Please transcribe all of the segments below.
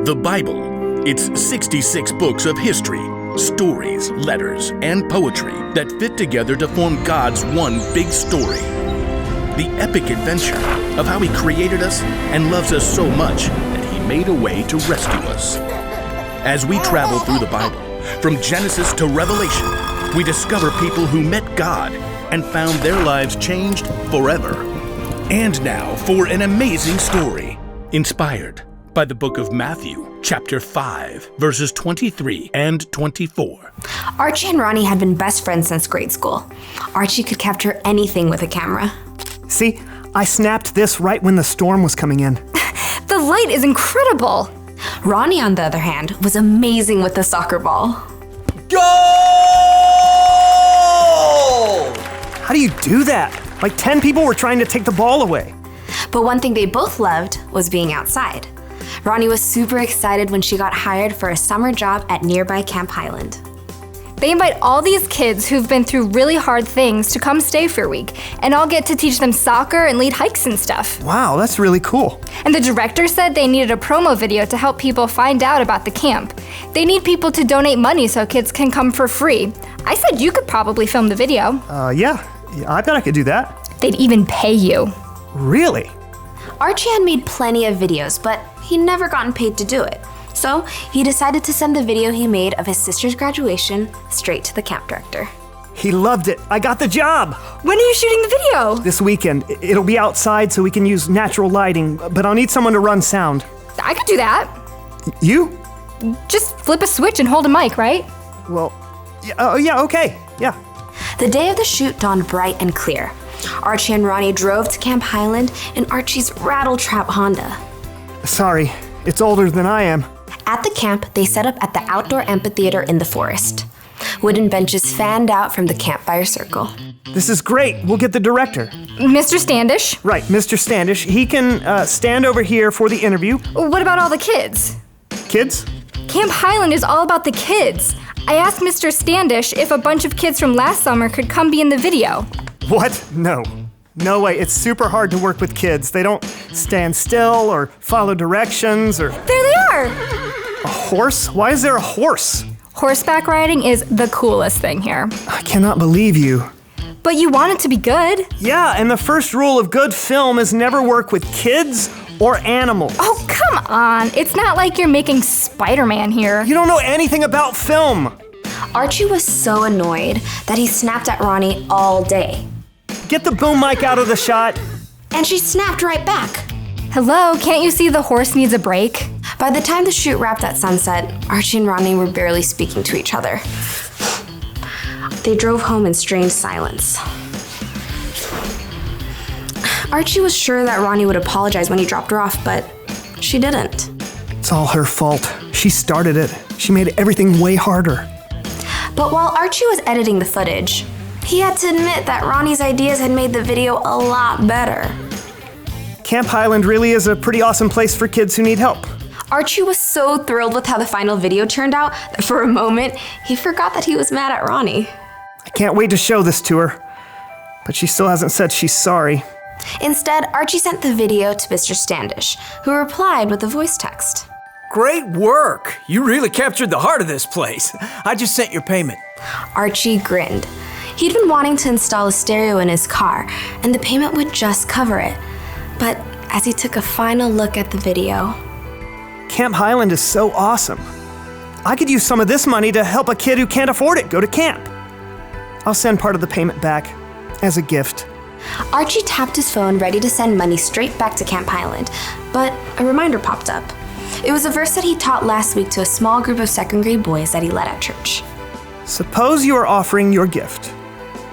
The Bible. It's 66 books of history, stories, letters, and poetry that fit together to form God's one big story. The epic adventure of how He created us and loves us so much that He made a way to rescue us. As we travel through the Bible, from Genesis to Revelation, we discover people who met God and found their lives changed forever. And now for an amazing story, inspired by the book of Matthew, chapter 5, verses 23 and 24. Archie and Ronnie had been best friends since grade school. Archie could capture anything with a camera. See, I snapped this right when the storm was coming in. The light is incredible! Ronnie, on the other hand, was amazing with the soccer ball. Goal! How do you do that? Like 10 people were trying to take the ball away. But one thing they both loved was being outside. Ronnie was super excited when she got hired for a summer job at nearby Camp Highland. They invite all these kids who've been through really hard things to come stay for a week, and I'll get to teach them soccer and lead hikes and stuff. Wow, that's really cool. And the director said they needed a promo video to help people find out about the camp. They need people to donate money so kids can come for free. I said you could probably film the video. Yeah, I bet I could do that. They'd even pay you. Really? Archie had made plenty of videos, but he'd never gotten paid to do it. So he decided to send the video he made of his sister's graduation straight to the camp director. He loved it. I got the job. When are you shooting the video? This weekend. It'll be outside so we can use natural lighting, but I'll need someone to run sound. I could do that. You? Just flip a switch and hold a mic, right? Well, yeah, okay, yeah. The day of the shoot dawned bright and clear. Archie and Ronnie drove to Camp Highland in Archie's Rattletrap Honda. Sorry, it's older than I am. At the camp, they set up at the outdoor amphitheater in the forest. Wooden benches fanned out from the campfire circle. This is great. We'll get the director. Mr. Standish? Right, Mr. Standish. He can stand over here for the interview. What about all the kids? Kids? Camp Highland is all about the kids. I asked Mr. Standish if a bunch of kids from last summer could come be in the video. What? No. No way. It's super hard to work with kids. They don't stand still or follow directions or... There they are! A horse? Why is there a horse? Horseback riding is the coolest thing here. I cannot believe you. But you want it to be good. Yeah, and the first rule of good film is never work with kids or animals. Oh, come on. It's not like you're making Spider-Man here. You don't know anything about film. Archie was so annoyed that he snapped at Ronnie all day. Get the boom mic out of the shot. And she snapped right back. Hello, can't you see the horse needs a break? By the time the shoot wrapped at sunset, Archie and Ronnie were barely speaking to each other. They drove home in strange silence. Archie was sure that Ronnie would apologize when he dropped her off, but she didn't. It's all her fault. She started it. She made everything way harder. But while Archie was editing the footage, he had to admit that Ronnie's ideas had made the video a lot better. Camp Highland really is a pretty awesome place for kids who need help. Archie was so thrilled with how the final video turned out that for a moment, he forgot that he was mad at Ronnie. I can't wait to show this to her, but she still hasn't said she's sorry. Instead, Archie sent the video to Mr. Standish, who replied with a voice text. Great work! You really captured the heart of this place. I just sent your payment. Archie grinned. He'd been wanting to install a stereo in his car, and the payment would just cover it. But as he took a final look at the video... Camp Highland is so awesome. I could use some of this money to help a kid who can't afford it go to camp. I'll send part of the payment back as a gift. Archie tapped his phone ready to send money straight back to Camp Highland, but a reminder popped up. It was a verse that he taught last week to a small group of second grade boys that he led at church. Suppose you are offering your gift,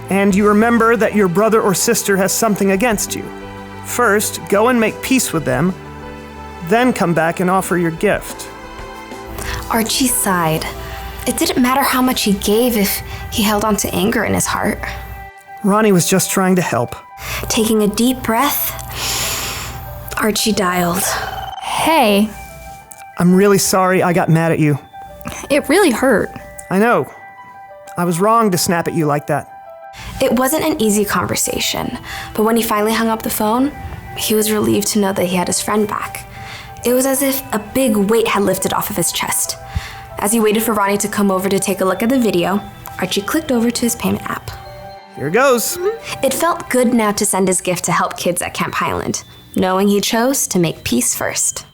and you remember that your brother or sister has something against you. First, go and make peace with them, then come back and offer your gift. Archie sighed. It didn't matter how much he gave if he held on to anger in his heart. Ronnie was just trying to help. Taking a deep breath, Archie dialed. Hey. I'm really sorry I got mad at you. It really hurt. I know. I was wrong to snap at you like that. It wasn't an easy conversation, but when he finally hung up the phone, he was relieved to know that he had his friend back. It was as if a big weight had lifted off of his chest. As he waited for Ronnie to come over to take a look at the video, Archie clicked over to his payment app. Here goes. It felt good now to send his gift to help kids at Camp Highland, knowing he chose to make peace first.